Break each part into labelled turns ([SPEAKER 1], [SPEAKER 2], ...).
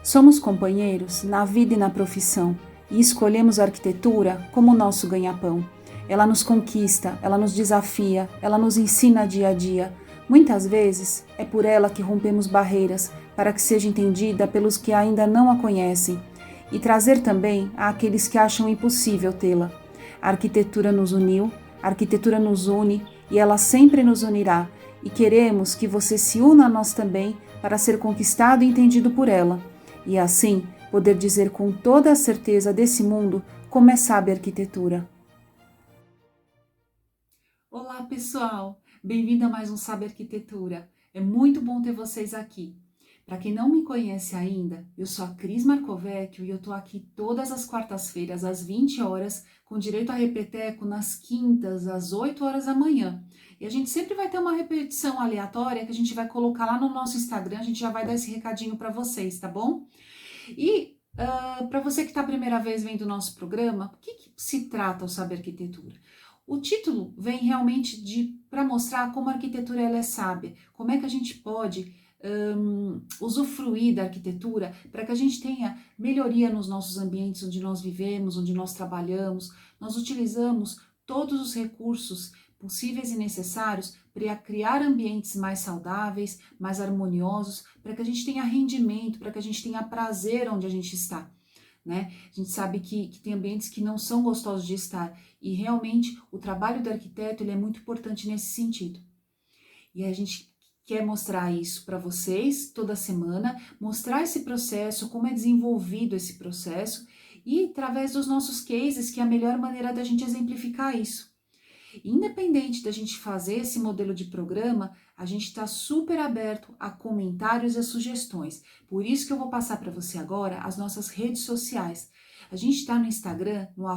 [SPEAKER 1] Somos companheiros na vida e na profissão e escolhemos a arquitetura como nosso ganha-pão. Ela nos conquista, ela nos desafia, ela nos ensina dia a dia. Muitas vezes é por ela que rompemos barreiras para que seja entendida pelos que ainda não a conhecem e trazer também àqueles que acham impossível tê-la. A arquitetura nos uniu, a arquitetura nos une e ela sempre nos unirá. E queremos que você se una a nós também para ser conquistado e entendido por ela. E assim poder dizer com toda a certeza desse mundo como é sábia a arquitetura. Olá pessoal, bem-vindo a mais um Sabe Arquitetura. É muito bom ter vocês aqui. Para quem não me conhece ainda, eu sou a Cris Marcovecchio e eu estou aqui todas as quartas-feiras às 20 horas, com direito a repeteco nas quintas às 8 horas da manhã. E a gente sempre vai ter uma repetição aleatória que a gente vai colocar lá no nosso Instagram, a gente já vai dar esse recadinho para vocês, tá bom? E para você que está a primeira vez vendo o nosso programa, o que se trata o Saber Arquitetura? O título vem realmente para mostrar como a arquitetura ela é sábia, como é que a gente pode usufruir da arquitetura para que a gente tenha melhoria nos nossos ambientes onde nós vivemos, onde nós trabalhamos. Nós utilizamos todos os recursos possíveis e necessários para criar ambientes mais saudáveis, mais harmoniosos, para que a gente tenha rendimento, para que a gente tenha prazer onde a gente está. Né? A gente sabe que tem ambientes que não são gostosos de estar e realmente o trabalho do arquiteto ele é muito importante nesse sentido. E a gente quer mostrar isso para vocês toda semana, mostrar esse processo, como é desenvolvido esse processo e através dos nossos cases, que é a melhor maneira da gente exemplificar isso. Independente da gente fazer esse modelo de programa, a gente está super aberto a comentários e a sugestões. Por isso que eu vou passar para você agora as nossas redes sociais. A gente está no Instagram, no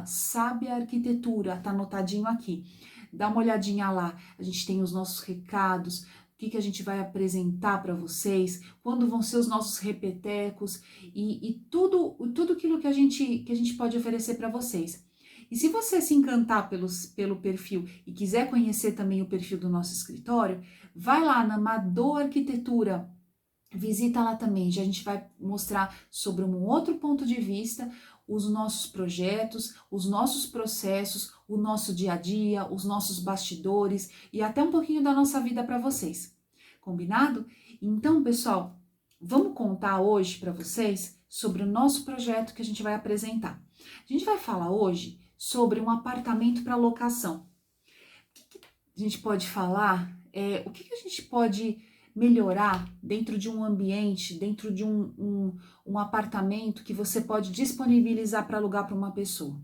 [SPEAKER 1] @sabiaarquitetura, tá anotadinho aqui. Dá uma olhadinha lá, a gente tem os nossos recados, o que a gente vai apresentar para vocês, quando vão ser os nossos repetecos e tudo aquilo que a gente pode oferecer para vocês. E se você se encantar pelo perfil e quiser conhecer também o perfil do nosso escritório, vai lá na Amador Arquitetura, visita lá também, já a gente vai mostrar sobre um outro ponto de vista os nossos projetos, os nossos processos, o nosso dia a dia, os nossos bastidores e até um pouquinho da nossa vida para vocês. Combinado? Então, pessoal, vamos contar hoje para vocês sobre o nosso projeto que a gente vai apresentar. A gente vai falar hoje sobre um apartamento para locação. O que a gente pode falar? O que a gente pode melhorar dentro de um ambiente, dentro de um apartamento que você pode disponibilizar para alugar para uma pessoa?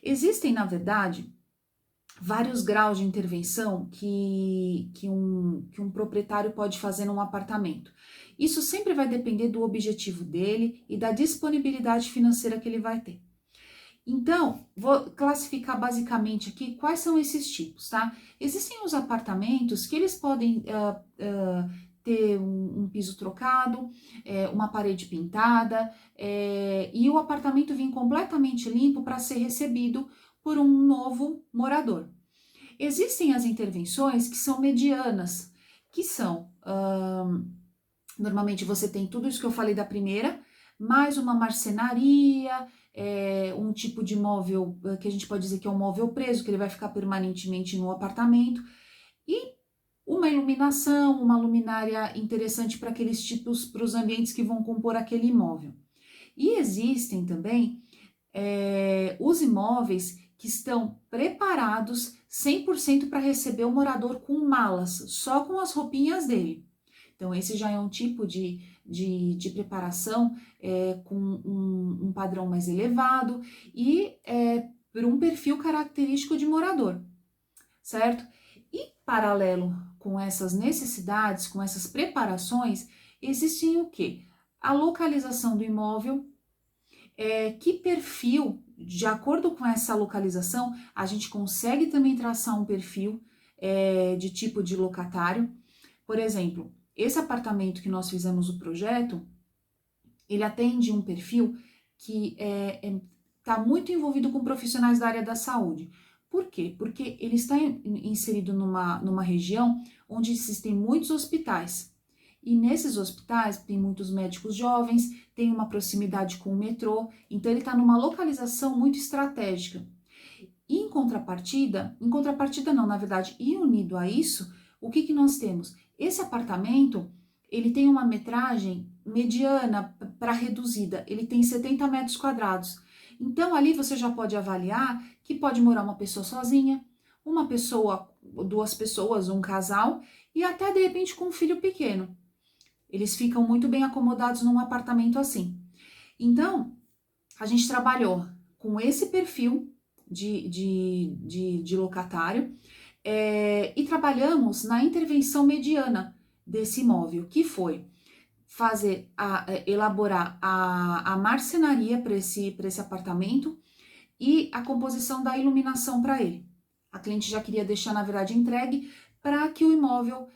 [SPEAKER 1] Existem, na verdade, vários graus de intervenção que um proprietário pode fazer num apartamento. Isso sempre vai depender do objetivo dele e da disponibilidade financeira que ele vai ter. Então, vou classificar basicamente aqui quais são esses tipos, tá? Existem os apartamentos que eles podem ter um piso trocado, uma parede pintada, e o apartamento vir completamente limpo para ser recebido por um novo morador. Existem as intervenções que são medianas, que são, normalmente você tem tudo isso que eu falei da primeira, mais uma marcenaria, um tipo de móvel que a gente pode dizer que é um móvel preso, que ele vai ficar permanentemente no apartamento, e uma iluminação, uma luminária interessante para aqueles tipos, para os ambientes que vão compor aquele imóvel. E existem também os imóveis que estão preparados 100% para receber o morador com malas, só com as roupinhas dele. Então, esse já é um tipo de preparação com um padrão mais elevado e por um perfil característico de morador, certo? E paralelo com essas necessidades, com essas preparações, existem o quê? A localização do imóvel, que perfil, de acordo com essa localização, a gente consegue também traçar um perfil de tipo de locatário. Por exemplo, esse apartamento que nós fizemos o projeto, ele atende um perfil que está muito envolvido com profissionais da área da saúde. Por quê? Porque ele está inserido numa região onde existem muitos hospitais. E nesses hospitais tem muitos médicos jovens, tem uma proximidade com o metrô, então ele está numa localização muito estratégica. E em contrapartida não, na verdade, e unido a isso, o que nós temos? Esse apartamento, ele tem uma metragem mediana para reduzida, ele tem 70 metros quadrados. Então, ali você já pode avaliar que pode morar uma pessoa sozinha, uma pessoa, 2 pessoas, um casal, e até, de repente, com um filho pequeno. Eles ficam muito bem acomodados num apartamento assim. Então, a gente trabalhou com esse perfil de locatário e trabalhamos na intervenção mediana desse imóvel, que foi elaborar a marcenaria para esse e a composição da iluminação para ele. A cliente já queria deixar, na verdade, entregue para que o imóvel,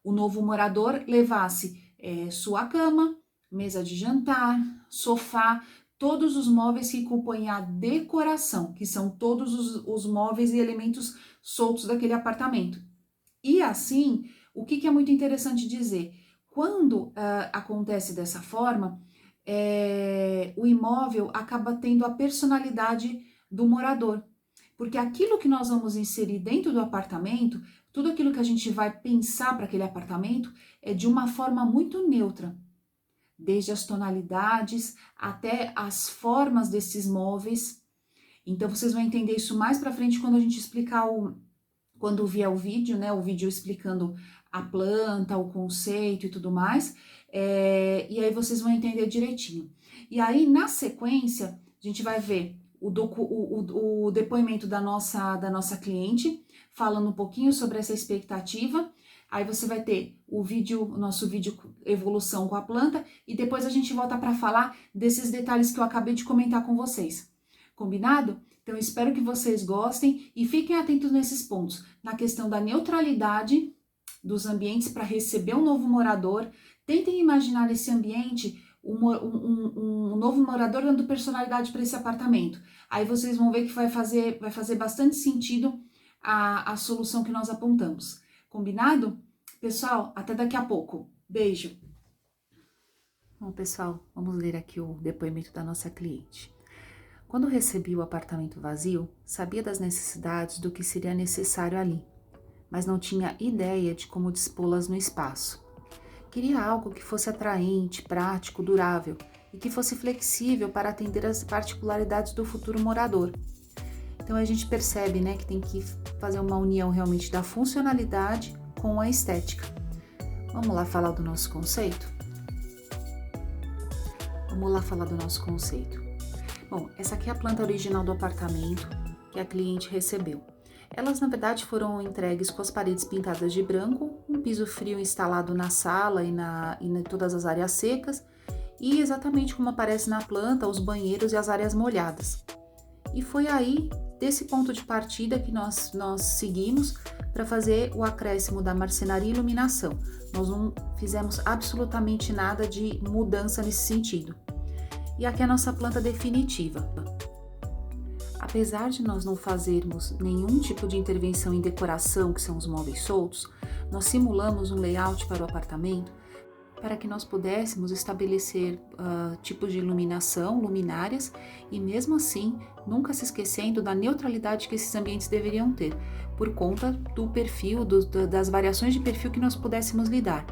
[SPEAKER 1] o novo morador levasse sua cama, mesa de jantar, sofá, todos os móveis que compõem a decoração, que são todos os móveis e elementos soltos daquele apartamento. E assim, o que é muito interessante dizer? Quando acontece dessa forma, o imóvel acaba tendo a personalidade do morador. Porque aquilo que nós vamos inserir dentro do apartamento, tudo aquilo que a gente vai pensar para aquele apartamento é de uma forma muito neutra. Desde as tonalidades até as formas desses móveis. Então, vocês vão entender isso mais para frente quando a gente explicar quando vier o vídeo, né? O vídeo explicando a planta, o conceito e tudo mais. E aí vocês vão entender direitinho. E aí, na sequência, a gente vai ver o depoimento da nossa cliente, falando um pouquinho sobre essa expectativa. Aí você vai ter o nosso vídeo evolução com a planta, e depois a gente volta para falar desses detalhes que eu acabei de comentar com vocês. Combinado? Então, espero que vocês gostem e fiquem atentos nesses pontos, na questão da neutralidade dos ambientes para receber um novo morador. Tentem imaginar esse ambiente, um novo morador dando personalidade para esse apartamento. Aí vocês vão ver que vai fazer bastante sentido a solução que nós apontamos. Combinado? Pessoal, até daqui a pouco. Beijo! Bom, pessoal, vamos ler aqui o depoimento da nossa cliente. Quando recebi o apartamento vazio, sabia das necessidades do que seria necessário ali, mas não tinha ideia de como dispô-las no espaço. Queria algo que fosse atraente, prático, durável e que fosse flexível para atender às particularidades do futuro morador. Então a gente percebe, né, que tem que fazer uma união realmente da funcionalidade com a estética. Vamos lá falar do nosso conceito? Bom, essa aqui é a planta original do apartamento que a cliente recebeu. Elas, na verdade, foram entregues com as paredes pintadas de branco, um piso frio instalado na sala e em todas as áreas secas, e exatamente como aparece na planta, os banheiros e as áreas molhadas. E foi aí, desse ponto de partida, que nós seguimos para fazer o acréscimo da marcenaria e iluminação. Nós não fizemos absolutamente nada de mudança nesse sentido. E aqui é a nossa planta definitiva. Apesar de nós não fazermos nenhum tipo de intervenção em decoração, que são os móveis soltos, nós simulamos um layout para o apartamento para que nós pudéssemos estabelecer tipos de iluminação, luminárias, e mesmo assim, nunca se esquecendo da neutralidade que esses ambientes deveriam ter, por conta do perfil, das variações de perfil que nós pudéssemos lidar.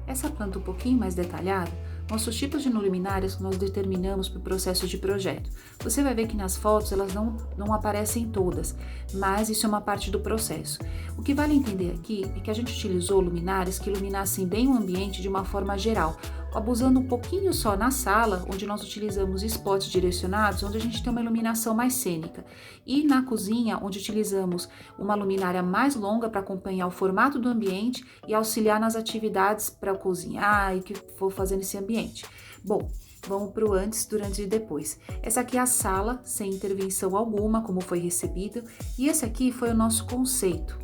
[SPEAKER 1] Essa planta um pouquinho mais detalhada, nossos tipos de luminárias nós determinamos para o processo de projeto. Você vai ver que nas fotos elas não aparecem todas, mas isso é uma parte do processo. O que vale entender aqui é que a gente utilizou luminárias que iluminassem bem o ambiente de uma forma geral, abusando um pouquinho só na sala, onde nós utilizamos spots direcionados, onde a gente tem uma iluminação mais cênica, e na cozinha, onde utilizamos uma luminária mais longa para acompanhar o formato do ambiente e auxiliar nas atividades para cozinhar e que for fazer nesse ambiente. Bom, vamos para o antes, durante e depois. Essa aqui é a sala, sem intervenção alguma, como foi recebido, e esse aqui foi o nosso conceito.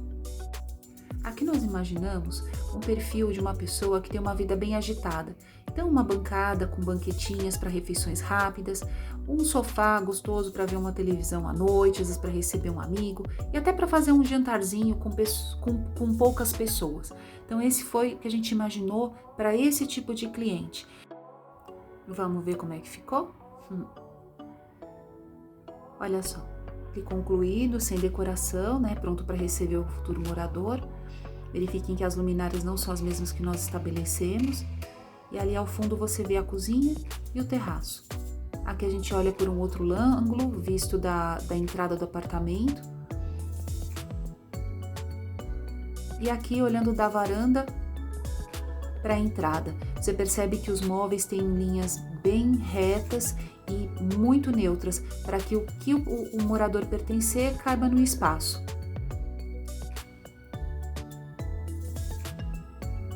[SPEAKER 1] Aqui nós imaginamos um perfil de uma pessoa que tem uma vida bem agitada Então, uma bancada com banquetinhas para refeições rápidas, um sofá gostoso para ver uma televisão à noite, às vezes para receber um amigo e até para fazer um jantarzinho com poucas pessoas. Então, esse foi o que a gente imaginou para esse tipo de cliente. Vamos ver como é que ficou? Olha só, ele concluído, sem decoração, né? Pronto para receber o futuro morador. Verifiquem que as luminárias não são as mesmas que nós estabelecemos. E ali ao fundo você vê a cozinha e o terraço. Aqui a gente olha por um outro ângulo, visto da entrada do apartamento. E aqui olhando da varanda para a entrada. Você percebe que os móveis têm linhas bem retas e muito neutras, para que o que o morador pertencer caiba no espaço.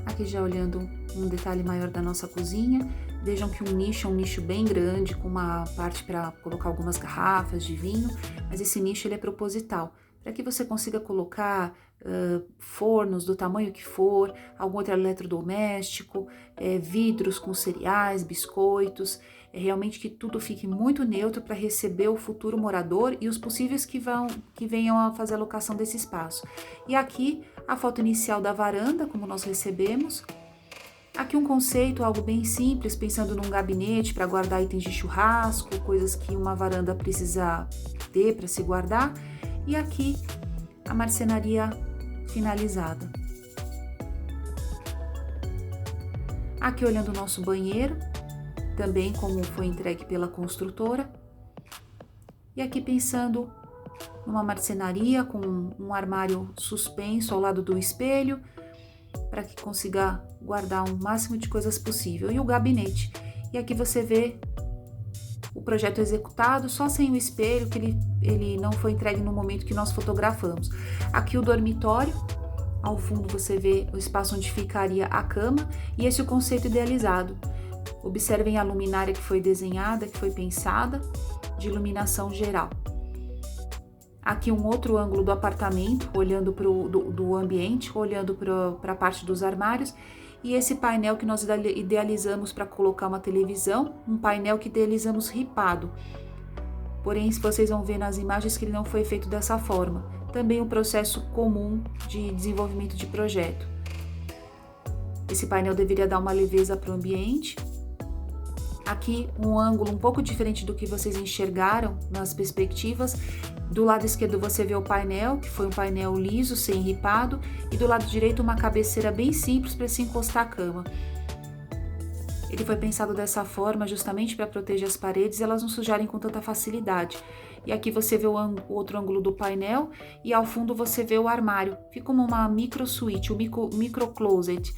[SPEAKER 1] Aqui já olhando um detalhe maior da nossa cozinha, vejam que um nicho é um nicho bem grande, com uma parte para colocar algumas garrafas de vinho, mas esse nicho ele é proposital, para que você consiga colocar fornos do tamanho que for, algum outro eletrodoméstico, vidros com cereais, biscoitos, realmente que tudo fique muito neutro para receber o futuro morador e os possíveis que venham a fazer a locação desse espaço. E aqui a foto inicial da varanda, como nós recebemos. Aqui um conceito, algo bem simples, pensando num gabinete para guardar itens de churrasco, coisas que uma varanda precisa ter para se guardar. E aqui a marcenaria finalizada. Aqui olhando o nosso banheiro, também como foi entregue pela construtora. E aqui pensando numa marcenaria com um armário suspenso ao lado do espelho, para que consiga guardar o máximo de coisas possível. E o gabinete. E aqui você vê o projeto executado, só sem o espelho, que ele não foi entregue no momento que nós fotografamos. Aqui o dormitório, ao fundo você vê o espaço onde ficaria a cama, e esse é o conceito idealizado. Observem a luminária que foi desenhada, que foi pensada, de iluminação geral. Aqui um outro ângulo do apartamento, olhando do ambiente, olhando para a parte dos armários, e esse painel que nós idealizamos para colocar uma televisão, um painel que idealizamos ripado. Porém, se vocês vão ver nas imagens que ele não foi feito dessa forma. Também um processo comum de desenvolvimento de projeto. Esse painel deveria dar uma leveza para o ambiente. Aqui um ângulo um pouco diferente do que vocês enxergaram nas perspectivas. Do lado esquerdo você vê o painel, que foi um painel liso, sem ripado, e do lado direito uma cabeceira bem simples para se encostar a cama. Ele foi pensado dessa forma justamente para proteger as paredes e elas não sujarem com tanta facilidade. E aqui você vê o outro ângulo do painel e ao fundo você vê o armário. Fica como uma micro suíte, um micro closet.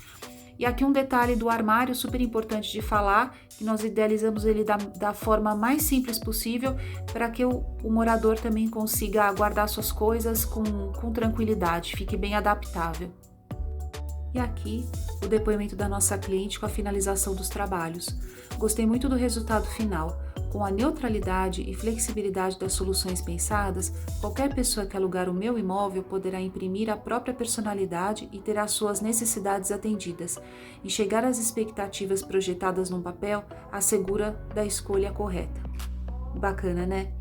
[SPEAKER 1] E aqui um detalhe do armário super importante de falar, que nós idealizamos ele da forma mais simples possível, para que o morador também consiga guardar suas coisas com tranquilidade, fique bem adaptável. E aqui o depoimento da nossa cliente com a finalização dos trabalhos. Gostei muito do resultado final. Com a neutralidade e flexibilidade das soluções pensadas, qualquer pessoa que alugar o meu imóvel poderá imprimir a própria personalidade e terá suas necessidades atendidas. E chegar às expectativas projetadas num papel assegura da escolha correta. Bacana, né?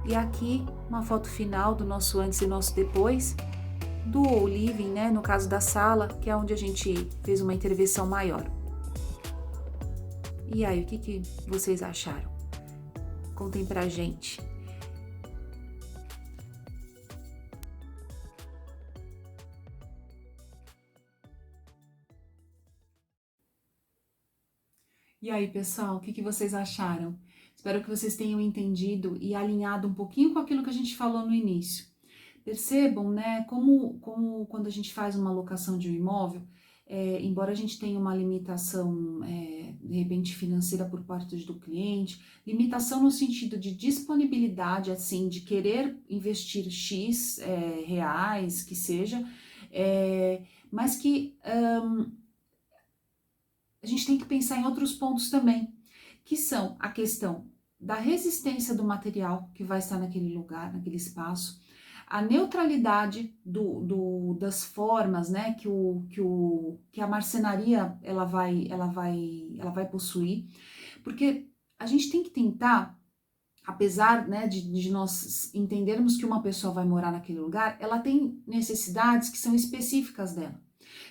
[SPEAKER 1] E aqui uma foto final do nosso antes e nosso depois, do living, né? No caso da sala, que é onde a gente fez uma intervenção maior. E aí, o que vocês acharam? Contem pra gente. E aí, pessoal, o que vocês acharam? Espero que vocês tenham entendido e alinhado um pouquinho com aquilo que a gente falou no início. Percebam, né, como quando a gente faz uma locação de um imóvel, embora a gente tenha uma limitação, de repente, financeira por parte do cliente, limitação no sentido de disponibilidade, assim, de querer investir X reais, que seja, mas que a gente tem que pensar em outros pontos também, que são a questão da resistência do material que vai estar naquele lugar, naquele espaço, a neutralidade das formas, né, que a marcenaria ela vai possuir, porque a gente tem que tentar, apesar, né, de nós entendermos que uma pessoa vai morar naquele lugar, ela tem necessidades que são específicas dela.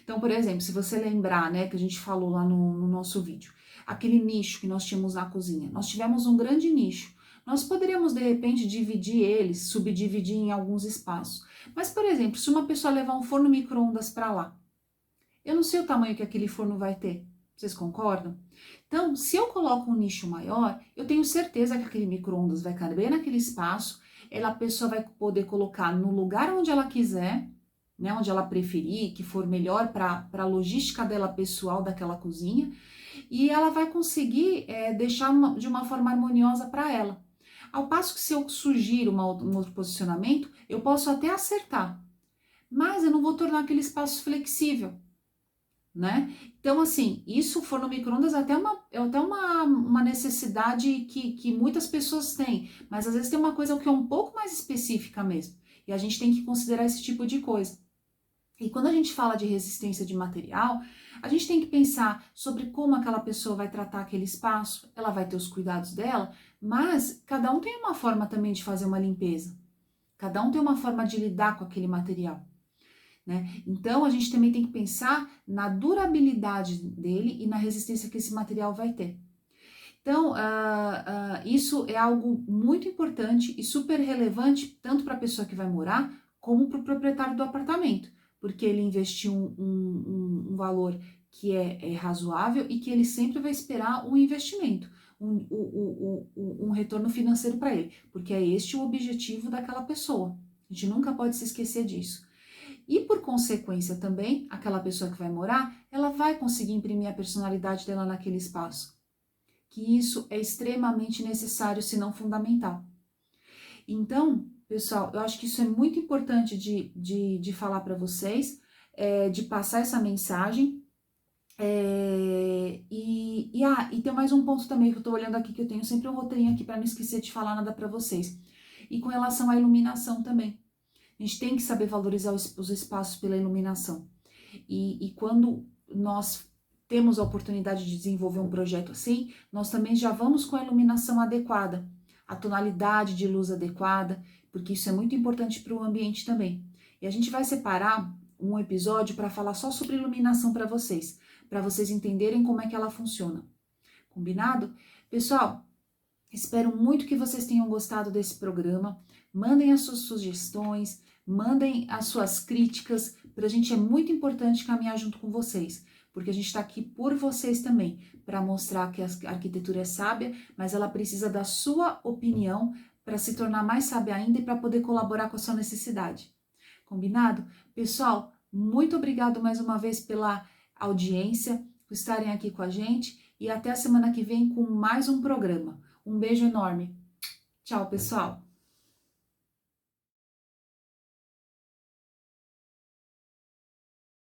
[SPEAKER 1] Então, por exemplo, se você lembrar, né, que a gente falou lá no nosso vídeo, aquele nicho que nós tínhamos na cozinha, nós tivemos um grande nicho. Nós poderíamos, de repente, dividir eles, subdividir em alguns espaços. Mas, por exemplo, se uma pessoa levar um forno micro-ondas para lá, eu não sei o tamanho que aquele forno vai ter. Vocês concordam? Então, se eu coloco um nicho maior, eu tenho certeza que aquele micro-ondas vai caber naquele espaço, a pessoa vai poder colocar no lugar onde ela quiser, né, onde ela preferir, que for melhor para a logística dela pessoal daquela cozinha, e ela vai conseguir deixar de uma forma harmoniosa para ela. Ao passo que se eu sugiro um outro posicionamento, eu posso até acertar, mas eu não vou tornar aquele espaço flexível, né? Então, assim, isso for no micro-ondas é até uma necessidade que muitas pessoas têm, mas às vezes tem uma coisa que é um pouco mais específica mesmo, e a gente tem que considerar esse tipo de coisa. E quando a gente fala de resistência de material, a gente tem que pensar sobre como aquela pessoa vai tratar aquele espaço, ela vai ter os cuidados dela, mas cada um tem uma forma também de fazer uma limpeza, cada um tem uma forma de lidar com aquele material, né? Então a gente também tem que pensar na durabilidade dele e na resistência que esse material vai ter. Então, isso é algo muito importante e super relevante, tanto para a pessoa que vai morar, como para o proprietário do apartamento, porque ele investiu um valor que é razoável e que ele sempre vai esperar um investimento, um retorno financeiro para ele, porque é este o objetivo daquela pessoa. A gente nunca pode se esquecer disso. E por consequência também, aquela pessoa que vai morar, ela vai conseguir imprimir a personalidade dela naquele espaço. Que isso é extremamente necessário, se não fundamental. Então, pessoal, eu acho que isso é muito importante de falar para vocês, de passar essa mensagem. E tem mais um ponto também que eu estou olhando aqui, que eu tenho sempre um roteirinho aqui para não esquecer de falar nada para vocês. E com relação à iluminação também. A gente tem que saber valorizar os espaços pela iluminação. E quando nós temos a oportunidade de desenvolver um projeto assim, nós também já vamos com a iluminação adequada, a tonalidade de luz adequada, porque isso é muito importante para o ambiente também. E a gente vai separar um episódio para falar só sobre iluminação para vocês entenderem como é que ela funciona. Combinado? Pessoal, espero muito que vocês tenham gostado desse programa. Mandem as suas sugestões, mandem as suas críticas. Para a gente é muito importante caminhar junto com vocês, porque a gente está aqui por vocês também, para mostrar que a arquitetura é sábia, mas ela precisa da sua opinião para se tornar mais sábia ainda e para poder colaborar com a sua necessidade. Combinado? Pessoal, muito obrigado mais uma vez pela audiência, por estarem aqui com a gente e até a semana que vem com mais um programa. Um beijo enorme. Tchau, pessoal!